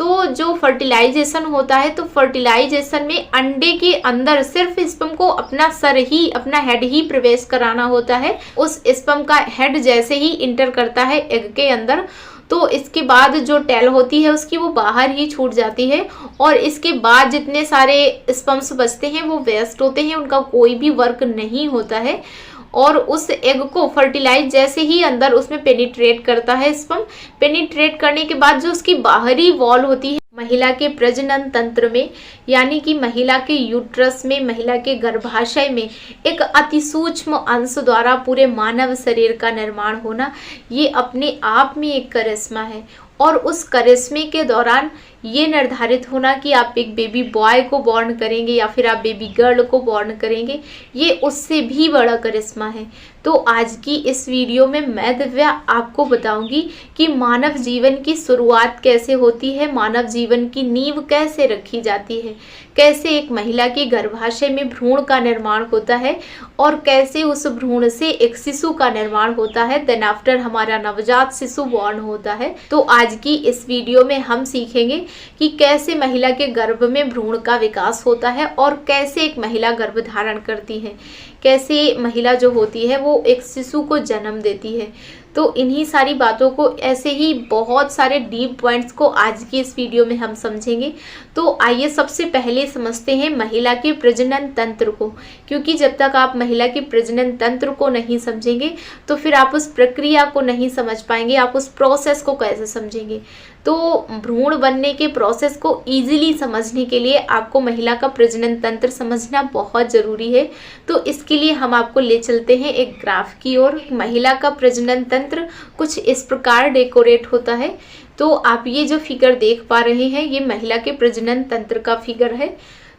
तो जो फर्टिलाइजेशन होता है, तो फर्टिलाइजेशन में अंडे के अंदर सिर्फ स्पर्म को अपना हेड ही प्रवेश कराना होता है। उस स्पर्म का हेड जैसे ही इंटर करता है एग के अंदर, तो इसके बाद जो टेल होती है उसकी वो बाहर ही छूट जाती है, और इसके बाद जितने सारे स्पर्म्स बचते हैं वो वेस्ट होते हैं, उनका कोई भी वर्क नहीं होता है। और उस एग को फर्टिलाइज जैसे ही अंदर उसमें पेनिट्रेट करता है स्पर्म, पेनिट्रेट करने के बाद जो उसकी बाहरी वॉल होती है महिला के प्रजनन तंत्र में, यानी कि महिला के यूट्रस में, महिला के गर्भाशय में एक अति सूक्ष्म अंश द्वारा पूरे मानव शरीर का निर्माण होना, ये अपने आप में एक करिश्मा है। और उस करिश्मे के दौरान ये निर्धारित होना कि आप एक बेबी बॉय को बॉर्न करेंगे या फिर आप बेबी गर्ल को बॉर्न करेंगे, ये उससे भी बड़ा करिश्मा है। तो आज की इस वीडियो में मैं दिव्या आपको बताऊंगी कि मानव जीवन की शुरुआत कैसे होती है, मानव जीवन की नींव कैसे रखी जाती है, कैसे एक महिला के गर्भाशय में भ्रूण का निर्माण होता है और कैसे उस भ्रूण से एक शिशु का निर्माण होता है, देन आफ्टर हमारा नवजात शिशु बॉर्न होता है। तो आज की इस वीडियो में हम सीखेंगे कि कैसे महिला के गर्भ में भ्रूण का विकास होता है और कैसे एक महिला गर्भ धारण करती है, कैसे महिला जो होती है वो एक शिशु को जन्म देती है। तो इन्हीं सारी बातों को, ऐसे ही बहुत सारे डीप पॉइंट्स को आज की इस वीडियो में हम समझेंगे। तो आइए सबसे पहले समझते हैं महिला के प्रजनन तंत्र को, क्योंकि जब तक आप महिला के प्रजनन तंत्र को नहीं समझेंगे तो फिर आप उस प्रक्रिया को नहीं समझ पाएंगे, आप उस प्रोसेस को कैसे समझेंगे। तो भ्रूण बनने के प्रोसेस को इजीली समझने के लिए आपको महिला का प्रजनन तंत्र समझना बहुत ज़रूरी है। तो इसके लिए हम आपको ले चलते हैं एक ग्राफ की ओर। महिला का प्रजनन तंत्र कुछ इस प्रकार डेकोरेट होता है। तो आप ये जो फिगर देख पा रहे हैं ये महिला के प्रजनन तंत्र का फिगर है।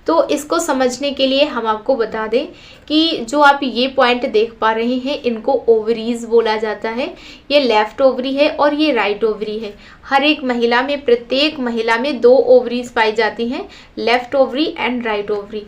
तो इसको समझने के लिए हम आपको बता दें कि जो आप ये पॉइंट देख पा रहे हैं इनको ओवरीज बोला जाता है। ये लेफ्ट ओवरी है और ये राइट ओवरी है। हर एक महिला में, प्रत्येक महिला में 2 ओवरीज पाई जाती हैं, left ovary and right ovary.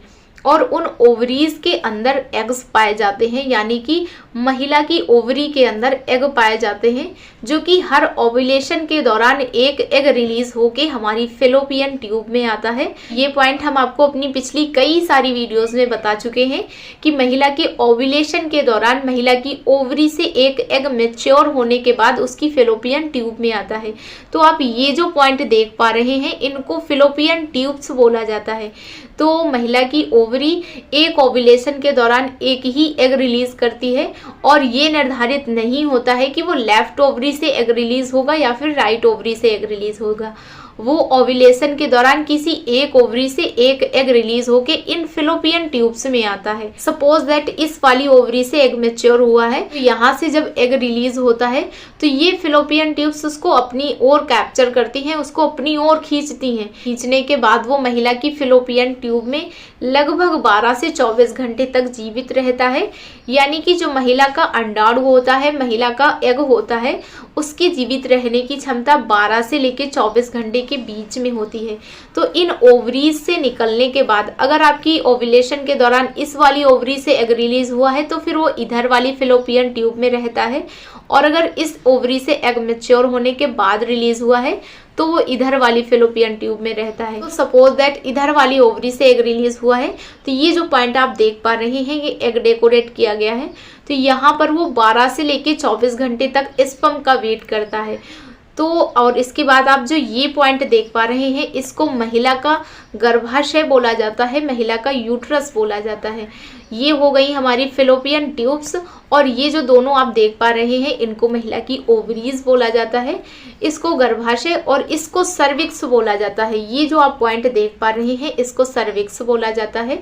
और उन ओवरीज के अंदर एग्स पाए जाते हैं, यानी कि महिला की ओवरी के अंदर एग पाए जाते हैं, जो कि हर ओव्यूलेशन के दौरान एक एग रिलीज होके हमारी फेलोपियन ट्यूब में आता है। ये पॉइंट हम आपको अपनी पिछली कई सारी वीडियोस में बता चुके हैं कि महिला के ओव्यूलेशन के दौरान महिला की ओवरी से एक एग मैच्योर होने के बाद उसकी फेलोपियन ट्यूब में आता है। तो आप ये जो पॉइंट देख पा रहे हैं इनको फेलोपियन ट्यूब्स बोला जाता है। तो महिला की ओवरी एक ओव्यूलेशन के दौरान एक ही एग रिलीज करती है, और ये निर्धारित नहीं होता है कि वो लेफ्ट ओवरी से एग रिलीज होगा या फिर राइट ओवरी से एग रिलीज होगा। वो ओव्यूलेशन के दौरान किसी एक ओवरी से एक एग रिलीज होके इन फेलोपियन ट्यूब्स में आता है। सपोज दैट इस वाली ओवरी से एग मैच्योर हुआ है, तो यहाँ से जब एग रिलीज होता है तो ये फेलोपियन ट्यूब्स उसको अपनी ओर कैप्चर करती हैं, उसको अपनी ओर खींचती हैं। खींचने के बाद वो महिला की फेलोपियन ट्यूब में लगभग 12 से 24 घंटे तक जीवित रहता है। यानी कि जो महिला का अंडाणु होता है, महिला का एग होता है, उसकी जीवित रहने की क्षमता 12 से लेकर 24 घंटे के बीच में होती है। तो इन ओवरीज से निकलने के बाद अगर आपकी ओव्यूलेशन के दौरान इस वाली ओवरी से एग रिलीज हुआ है तो फिर वो इधर वाली फेलोपियन ट्यूब में रहता है, और अगर इस ओवरी से एग मैच्योर होने के बाद रिलीज हुआ है तो वो इधर वाली फेलोपियन ट्यूब में रहता है। तो सपोज दैट इधर वाली ओवरी से एग रिलीज हुआ है, तो ये जो पॉइंट आप देख पा रहे हैं ये एग डेकोरेट किया गया है। तो यहाँ पर वो 12 से लेके 24 घंटे तक स्पर्म का वेट करता है। तो और इसके बाद आप जो ये पॉइंट देख पा रहे हैं इसको महिला का गर्भाशय बोला जाता है, महिला का यूट्रस बोला जाता है। ये हो गई हमारी फेलोपियन ट्यूब्स, और ये जो दोनों आप देख पा रहे हैं इनको महिला की ओवरीज बोला जाता है, इसको गर्भाशय और इसको सर्विक्स बोला जाता है। ये जो आप पॉइंट देख पा रहे हैं इसको सर्विक्स बोला जाता है।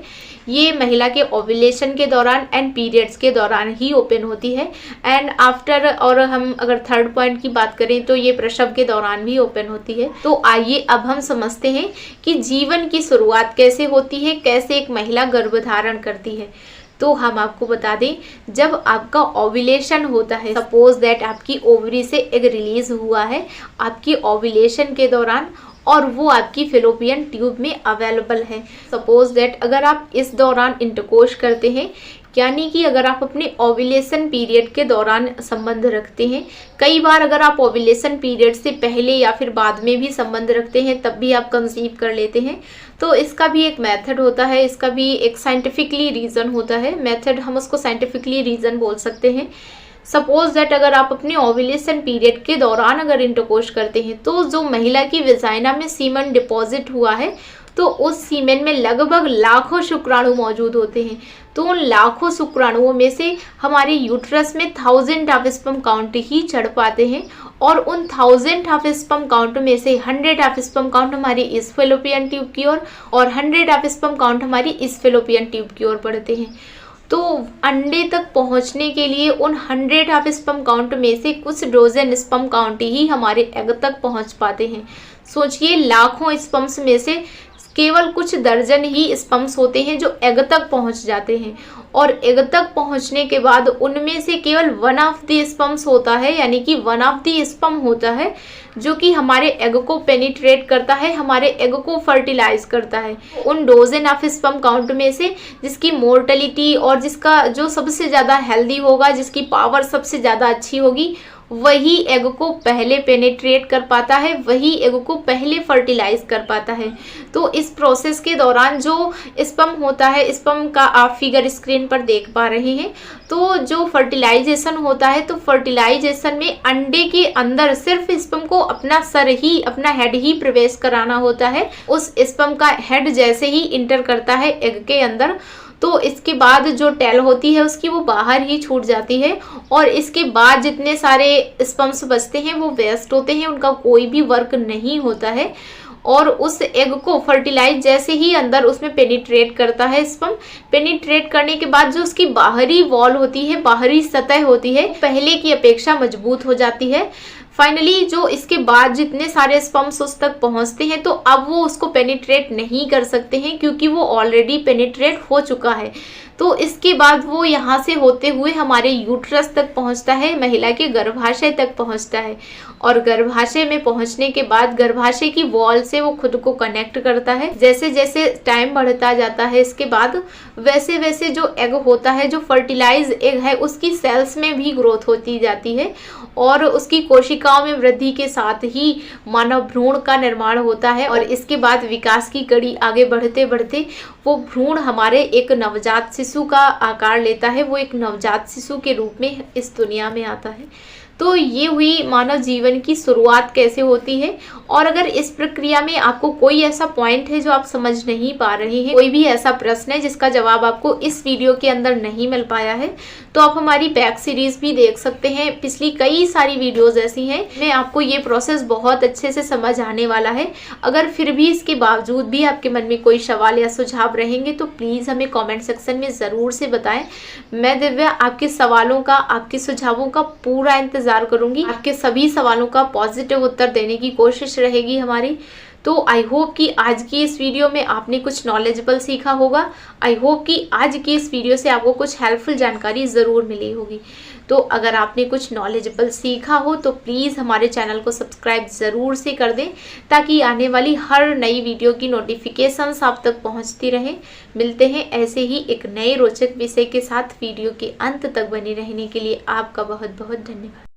ये महिला के ओव्यूलेशन के दौरान एंड पीरियड्स के दौरान ही ओपन होती है, एंड आफ्टर, और हम अगर थर्ड पॉइंट की बात करें तो ये प्रसव के दौरान भी ओपन होती है। तो आइए अब हम समझते हैं कि जीवन की शुरुआत कैसे होती है, कैसे एक महिला गर्भधारण करती है। तो हम आपको बता दें, जब आपका ओव्यूलेशन होता है, सपोज दैट आपकी ओवरी से एग रिलीज हुआ है आपकी ओव्यूलेशन के दौरान, और वो आपकी फेलोपियन ट्यूब में अवेलेबल है। सपोज दैट अगर आप इस दौरान इंटरकोर्स करते हैं, यानी कि अगर आप अपने ओव्यूलेशन पीरियड के दौरान संबंध रखते हैं, कई बार अगर आप ओव्यूलेशन पीरियड से पहले या फिर बाद में भी संबंध रखते हैं तब भी आप कंसीव कर लेते हैं, तो इसका भी एक मेथड होता है, इसका भी एक साइंटिफिकली रीज़न होता है। मेथड हम उसको साइंटिफिकली रीज़न बोल सकते हैं। सपोज दैट अगर आप अपने ओव्यूलेशन पीरियड के दौरान अगर इंटरकोर्स करते हैं तो जो महिला की वेजाइना में सीमन डिपॉजिट हुआ है तो उस सीमेन में लगभग लाखों शुक्राणु मौजूद होते हैं। तो उन लाखों शुक्राणुओं में से हमारे यूट्रस में 1000 ऑफ स्पर्म काउंट ही चढ़ पाते हैं और उन 1000 ऑफ स्पर्म काउंट में से 100 ऑफ स्पर्म काउंट हमारी इस फैलोपियन ट्यूब की ओर और 100 ऑफ स्पर्म काउंट हमारी इस फैलोपियन ट्यूब की ओर बढ़ते हैं। तो अंडे तक पहुंचने के लिए उन 100 ऑफ स्पर्म काउंट में से कुछ डोजन स्पर्म काउंट ही हमारे एग तक पहुंच पाते हैं। सोचिए, लाखों स्पर्म्स में से केवल कुछ दर्जन ही स्पर्म्स होते हैं जो एग तक पहुंच जाते हैं और एग तक पहुंचने के बाद उनमें से केवल 1 ऑफ द स्पर्म्स होता है, यानी कि 1 ऑफ द स्पर्म होता है जो कि हमारे एग को पेनिट्रेट करता है, हमारे एग को फर्टिलाइज करता है। उन डोजन ऑफ स्पर्म काउंट में से जिसकी मोर्टेलिटी और जिसका जो सबसे ज़्यादा हेल्दी होगा, जिसकी पावर सबसे ज़्यादा अच्छी होगी, वही एग को पहले पेनिट्रेट कर पाता है, वही एग को पहले फर्टिलाइज कर पाता है। तो इस प्रोसेस के दौरान जो स्पर्म होता है, स्पर्म का आप फिगर स्क्रीन पर देख पा रहे हैं, तो जो फर्टिलाइजेशन होता है तो फर्टिलाइजेशन में अंडे के अंदर सिर्फ स्पर्म को अपना सर ही, अपना हेड ही प्रवेश कराना होता है। उस स्पर्म का हेड जैसे ही इंटर करता है एग के अंदर तो इसके बाद जो टेल होती है उसकी वो बाहर ही छूट जाती है और इसके बाद जितने सारे स्पर्म्स बचते हैं वो वेस्ट होते हैं, उनका कोई भी वर्क नहीं होता है। और उस एग को फर्टिलाइज जैसे ही अंदर उसमें पेनिट्रेट करता है स्पर्म, पेनिट्रेट करने के बाद जो उसकी बाहरी वॉल होती है, बाहरी सतह होती है, पहले की अपेक्षा मजबूत हो जाती है। फाइनली जो इसके बाद जितने सारे स्पर्म्स उस तक पहुंचते हैं तो अब वो उसको पेनिट्रेट नहीं कर सकते हैं क्योंकि वो ऑलरेडी पेनिट्रेट हो चुका है। तो इसके बाद वो यहाँ से होते हुए हमारे यूट्रस तक पहुँचता है, महिला के गर्भाशय तक पहुँचता है और गर्भाशय में पहुँचने के बाद गर्भाशय की वॉल से वो खुद को कनेक्ट करता है। जैसे जैसे टाइम बढ़ता जाता है इसके बाद वैसे वैसे जो एग होता है, जो फर्टिलाइज एग है, उसकी सेल्स में भी ग्रोथ होती जाती है और उसकी कोशिकाओं में वृद्धि के साथ ही मानव भ्रूण का निर्माण होता है और इसके बाद विकास की कड़ी आगे बढ़ते बढ़ते वो भ्रूण हमारे एक नवजात शिशु का आकार लेता है, वो एक नवजात शिशु के रूप में इस दुनिया में आता है। तो ये हुई मानव जीवन की शुरुआत कैसे होती है। और अगर इस प्रक्रिया में आपको कोई ऐसा पॉइंट है जो आप समझ नहीं पा रहे हैं, कोई भी ऐसा प्रश्न है जिसका जवाब आपको इस वीडियो के अंदर नहीं मिल पाया है, तो आप हमारी बैक सीरीज भी देख सकते हैं। पिछली कई सारी वीडियोस ऐसी हैं में आपको ये प्रोसेस बहुत अच्छे से समझ आने वाला है। अगर फिर भी इसके बावजूद भी आपके मन में कोई सवाल या सुझाव रहेंगे तो प्लीज़ हमें कॉमेंट सेक्शन में ज़रूर से बताएं। मैं दिव्या आपके सवालों का, आपके सुझावों का पूरा इंतजार करूंगी। आपके सभी सवालों का पॉजिटिव उत्तर देने की कोशिश रहेगी हमारी। तो आई होप कि आज की इस वीडियो में आपने कुछ नॉलेजेबल सीखा होगा। आई होप कि आज की इस वीडियो से आपको कुछ हेल्पफुल जानकारी ज़रूर मिली होगी। तो अगर आपने कुछ नॉलेजेबल सीखा हो तो प्लीज़ हमारे चैनल को सब्सक्राइब ज़रूर से कर दें ताकि आने वाली हर नई वीडियो की नोटिफिकेशंस आप तक पहुंचती रहें। मिलते हैं ऐसे ही एक नए रोचक विषय के साथ। वीडियो के अंत तक बने रहने के लिए आपका बहुत बहुत धन्यवाद।